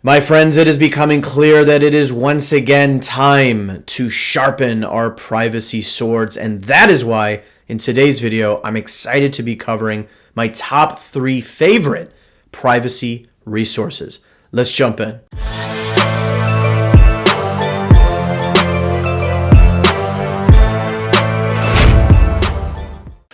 My friends, it is becoming clear that it is once again time to sharpen our privacy swords, and that is why in today's video, I'm excited to be covering my top 3 favorite privacy resources. Let's jump in.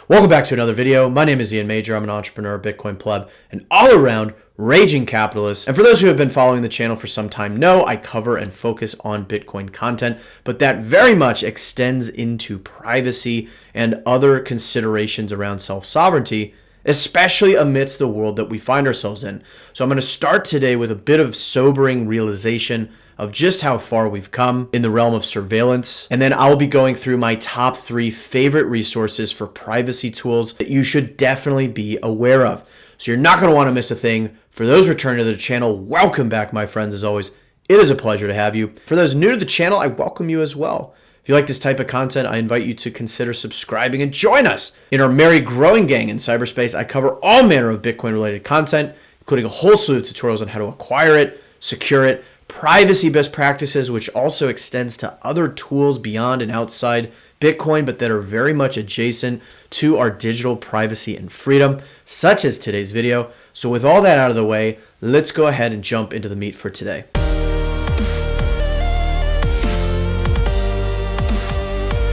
Welcome back to another video. My name is Ian Major. I'm an entrepreneur, Bitcoin pleb, and all-around raging capitalist. And for those who have been following the channel for some time know I cover and focus on Bitcoin content, but that very much extends into privacy and other considerations around self-sovereignty, especially amidst the world that we find ourselves in. So I'm going to start today with a bit of sobering realization of just how far we've come in the realm of surveillance. And then I'll be going through my top 3 favorite resources for privacy tools that you should definitely be aware of. So you're not going to want to miss a thing. For those returning to the channel, welcome back, my friends. As always, it is a pleasure to have you. For those new to the channel, I welcome you as well. If you like this type of content, I invite you to consider subscribing and join us in our merry growing gang in cyberspace. I cover all manner of Bitcoin-related content, including a whole slew of tutorials on how to acquire it, secure it, privacy best practices, which also extends to other tools beyond and outside Bitcoin, but that are very much adjacent to our digital privacy and freedom, such as today's video. So with all that out of the way, let's go ahead and jump into the meat for today.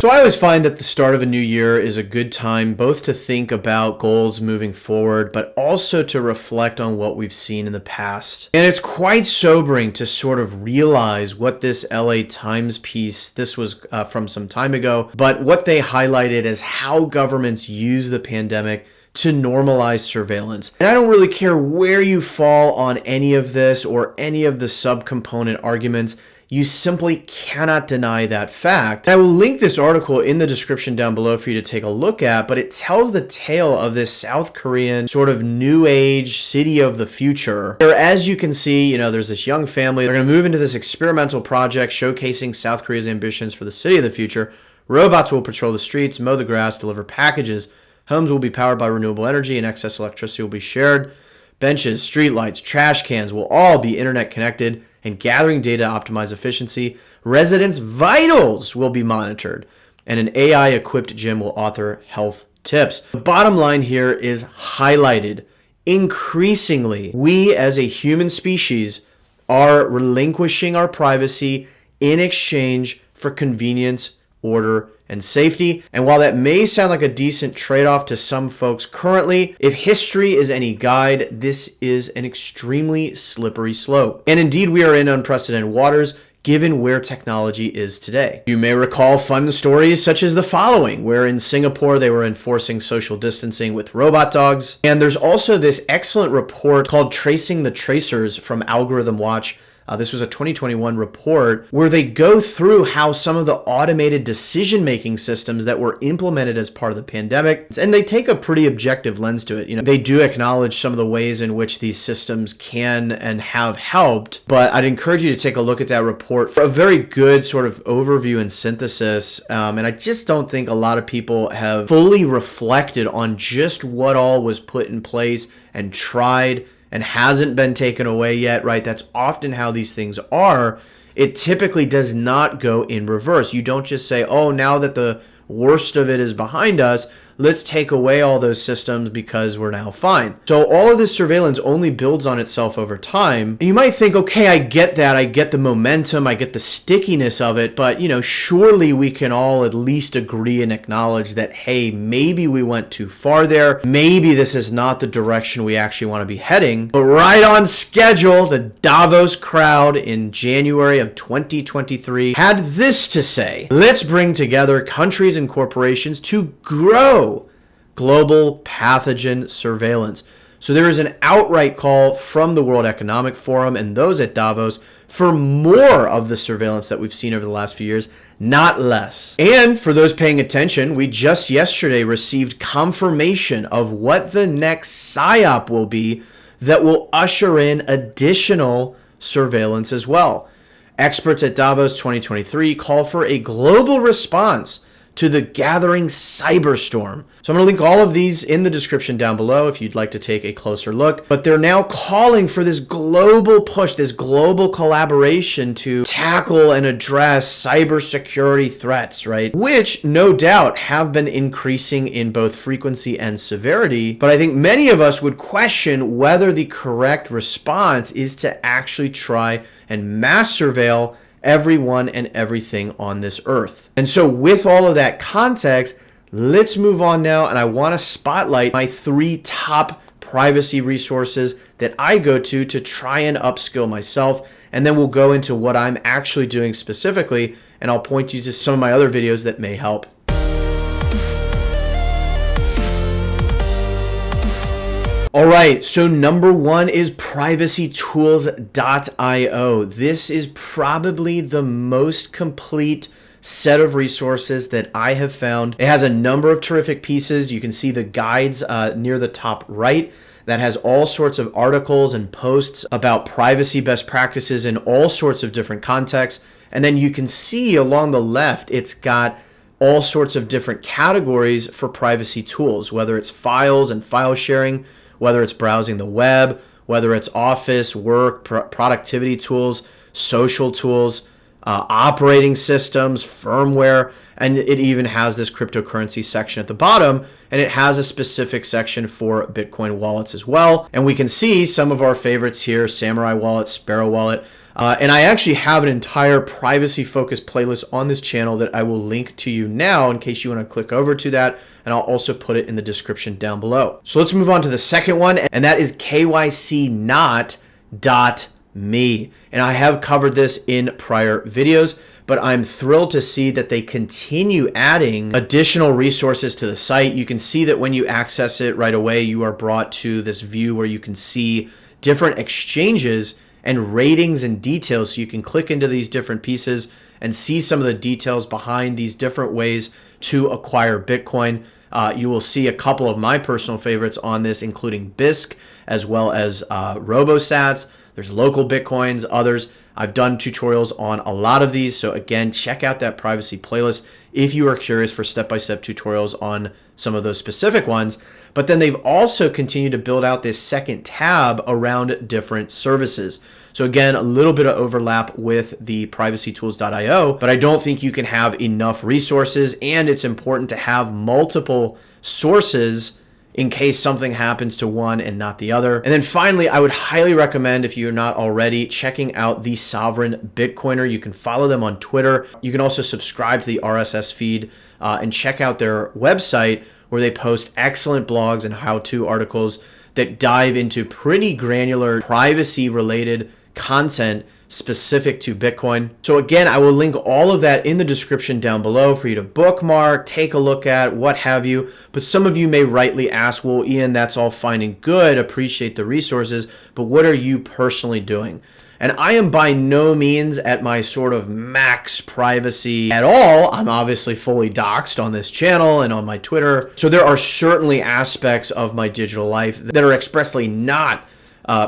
So I always find that the start of a new year is a good time both to think about goals moving forward, but also to reflect on what we've seen in the past. And it's quite sobering to sort of realize what this LA Times piece, this was from some time ago, but what they highlighted as how governments use the pandemic to normalize surveillance. And I don't really care where you fall on any of this or any of the subcomponent arguments. You simply cannot deny that fact. And I will link this article in the description down below for you to take a look at, but it tells the tale of this South Korean sort of new age city of the future, where, as you can see, there's this young family. They're going to move into this experimental project showcasing South Korea's ambitions for the city of the future. Robots will patrol the streets, mow the grass, deliver packages. Homes will be powered by renewable energy and excess electricity will be shared. Benches, streetlights, trash cans will all be internet connected and gathering data to optimize efficiency. Residents' vitals will be monitored, and an AI-equipped gym will author health tips. The bottom line here is highlighted. Increasingly, we as a human species are relinquishing our privacy in exchange for convenience, order, and safety. And while that may sound like a decent trade-off to some folks currently, if history is any guide, this is an extremely slippery slope. And indeed, we are in unprecedented waters given where technology is today. You may recall fun stories such as the following, where in Singapore they were enforcing social distancing with robot dogs. And there's also this excellent report called Tracing the Tracers from Algorithm Watch. This was a 2021 report where they go through how some of the automated decision-making systems that were implemented as part of the pandemic, and they take a pretty objective lens to it. They do acknowledge some of the ways in which these systems can and have helped, but I'd encourage you to take a look at that report for a very good sort of overview and synthesis. And I just don't think a lot of people have fully reflected on just what all was put in place and tried and hasn't been taken away yet, right? That's often how these things are. It typically does not go in reverse. You don't just say, oh, now that the worst of it is behind us, let's take away all those systems because we're now fine. So all of this surveillance only builds on itself over time. And you might think, okay, I get that. I get the momentum. I get the stickiness of it. But, surely we can all at least agree and acknowledge that, hey, maybe we went too far there. Maybe this is not the direction we actually want to be heading. But right on schedule, the Davos crowd in January of 2023 had this to say: let's bring together countries and corporations to grow global pathogen surveillance. So there is an outright call from the World Economic Forum and those at Davos for more of the surveillance that we've seen over the last few years, not less. And for those paying attention, we just yesterday received confirmation of what the next PSYOP will be that will usher in additional surveillance as well. Experts at Davos 2023 call for a global response to the gathering cyberstorm. So I'm going to link all of these in the description down below if you'd like to take a closer look. But they're now calling for this global push, this global collaboration to tackle and address cybersecurity threats, right? Which no doubt have been increasing in both frequency and severity. But I think many of us would question whether the correct response is to actually try and mass surveil everyone and everything on this earth. And so with all of that context, let's move on now, and I want to spotlight my 3 top privacy resources that I go to try and upskill myself, and then we'll go into what I'm actually doing specifically, and I'll point you to some of my other videos that may help. All right, so number 1 is privacytools.io. This is probably the most complete set of resources that I have found. It has a number of terrific pieces. You can see the guides near the top right that has all sorts of articles and posts about privacy best practices in all sorts of different contexts. And then you can see along the left, it's got all sorts of different categories for privacy tools, whether it's files and file sharing, whether it's browsing the web, whether it's office, work, productivity tools, social tools, operating systems, firmware, and it even has this cryptocurrency section at the bottom, and it has a specific section for Bitcoin wallets as well. And we can see some of our favorites here: Samurai Wallet, Sparrow Wallet. And I actually have an entire privacy-focused playlist on this channel that I will link to you now in case you want to click over to that, and I'll also put it in the description down below. So let's move on to the second one, and that is kycnot.me. And I have covered this in prior videos, but I'm thrilled to see that they continue adding additional resources to the site. You can see that when you access it right away, you are brought to this view where you can see different exchanges and ratings and details. So you can click into these different pieces and see some of the details behind these different ways to acquire Bitcoin. You will see a couple of my personal favorites on this, including Bisq, as well as RoboSats. There's local Bitcoins, others. I've done tutorials on a lot of these. So again, check out that privacy playlist if you are curious for step-by-step tutorials on some of those specific ones. But then they've also continued to build out this second tab around different services. So again, a little bit of overlap with the privacytools.io, but I don't think you can have enough resources, and it's important to have multiple sources in case something happens to one and not the other. And then finally, I would highly recommend, if you're not already, checking out The Sovereign Bitcoiner. You can follow them on Twitter. You can also subscribe to the RSS feed and check out their website, where they post excellent blogs and how-to articles that dive into pretty granular privacy-related content specific to Bitcoin. So again, I will link all of that in the description down below for you to bookmark, take a look at, what have you. But some of you may rightly ask, well, Ian, that's all fine and good, appreciate the resources, but what are you personally doing? And I am by no means at my sort of max privacy at all. I'm obviously fully doxxed on this channel and on my Twitter. So there are certainly aspects of my digital life that are expressly not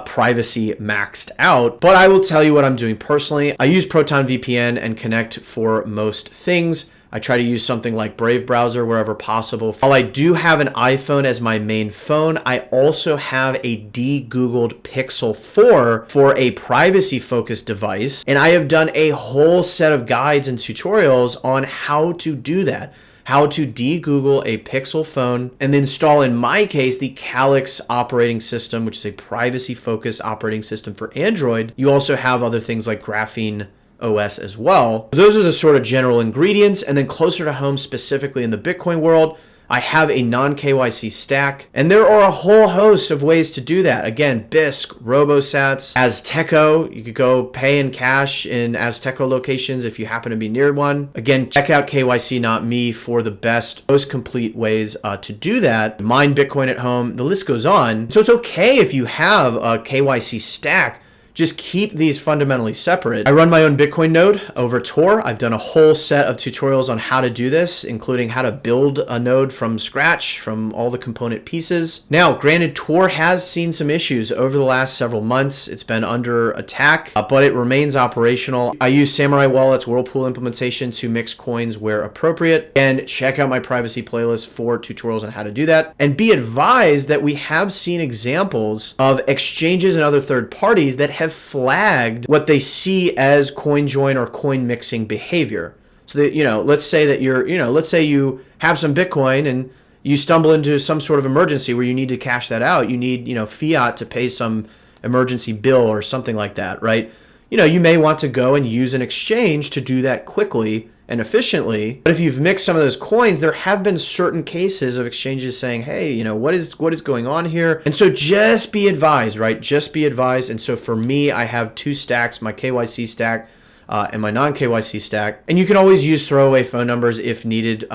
privacy maxed out, but I will tell you what I'm doing personally. I use Proton VPN and Connect for most things. I try to use something like Brave browser wherever possible. While I do have an iPhone as my main phone, I also have a de-Googled Pixel 4 for a privacy-focused device, and I have done a whole set of guides and tutorials on how to do that. How to de-Google a Pixel phone and install, in my case, the Calyx operating system, which is a privacy-focused operating system for Android. You also have other things like Graphene OS as well. Those are the sort of general ingredients. And then closer to home, specifically in the Bitcoin world, I have a non-KYC stack, and there are a whole host of ways to do that. Again, Bisq, RoboSats, Azteco. You could go pay in cash in Azteco locations if you happen to be near one. Again, check out KYC Not Me for the best, most complete ways to do that. Mine Bitcoin at home, the list goes on. So it's okay if you have a KYC stack. just keep these fundamentally separate. I run my own Bitcoin node over Tor. I've done a whole set of tutorials on how to do this, including how to build a node from scratch, from all the component pieces. Now, granted, Tor has seen some issues over the last several months. It's been under attack, but it remains operational. I use Samurai Wallet's Whirlpool implementation to mix coins where appropriate, and check out my privacy playlist for tutorials on how to do that. And be advised that we have seen examples of exchanges and other third parties that have flagged what they see as coin join or coin mixing behavior. So that, let's say that let's say you have some Bitcoin and you stumble into some sort of emergency where you need to cash that out. You need, fiat to pay some emergency bill or something like that, right? You may want to go and use an exchange to do that quickly and efficiently. But if you've mixed some of those coins, there have been certain cases of exchanges saying, hey, what is going on here? And so just be advised, right? Just be advised. And so for me, I have two stacks, my KYC stack and my non-KYC stack. And you can always use throwaway phone numbers if needed,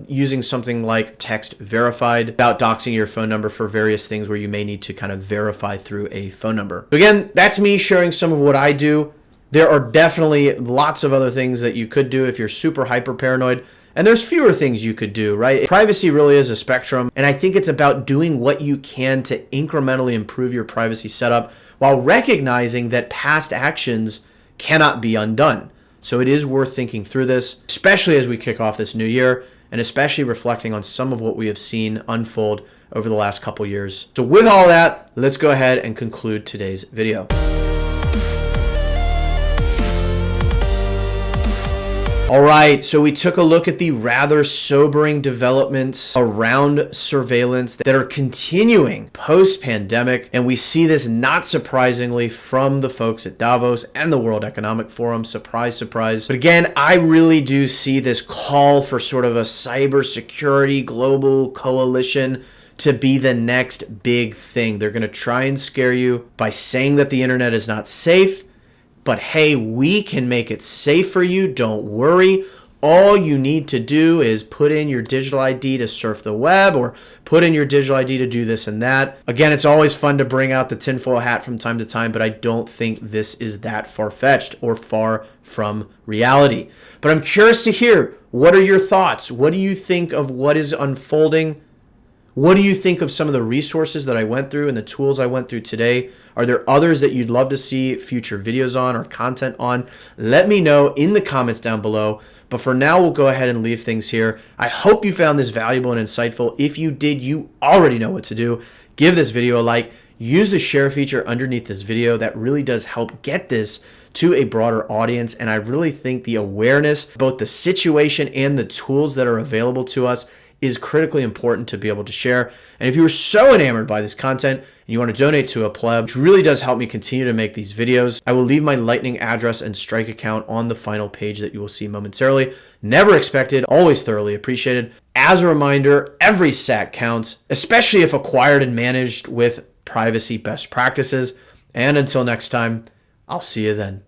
using something like text verified without doxing your phone number for various things where you may need to kind of verify through a phone number. So again, that's me sharing some of what I do. There are definitely lots of other things that you could do if you're super hyper paranoid. And there's fewer things you could do, right? Privacy really is a spectrum. And I think it's about doing what you can to incrementally improve your privacy setup while recognizing that past actions cannot be undone. So it is worth thinking through this, especially as we kick off this new year, and especially reflecting on some of what we have seen unfold over the last couple years. So with all that, let's go ahead and conclude today's video. All right, so we took a look at the rather sobering developments around surveillance that are continuing post-pandemic, and we see this not surprisingly from the folks at Davos and the World Economic Forum. Surprise, surprise. But again, I really do see this call for sort of a cybersecurity global coalition to be the next big thing. They're going to try and scare you by saying that the internet is not safe. But hey, we can make it safe for you. Don't worry. All you need to do is put in your digital ID to surf the web, or put in your digital ID to do this and that. Again, it's always fun to bring out the tinfoil hat from time to time, but I don't think this is that far-fetched or far from reality. But I'm curious to hear, what are your thoughts? What do you think of what is unfolding? What do you think of some of the resources that I went through and the tools I went through today? Are there others that you'd love to see future videos on or content on? Let me know in the comments down below. But for now, we'll go ahead and leave things here. I hope you found this valuable and insightful. If you did, you already know what to do. Give this video a like. Use the share feature underneath this video. That really does help get this to a broader audience. And I really think the awareness, both the situation and the tools that are available to us, is critically important to be able to share. And if you were so enamored by this content and you want to donate to a pleb, which really does help me continue to make these videos, I will leave my Lightning address and Strike account on the final page that you will see momentarily. Never expected, always thoroughly appreciated. As a reminder, every sat counts, especially if acquired and managed with privacy best practices. And until next time, I'll see you then.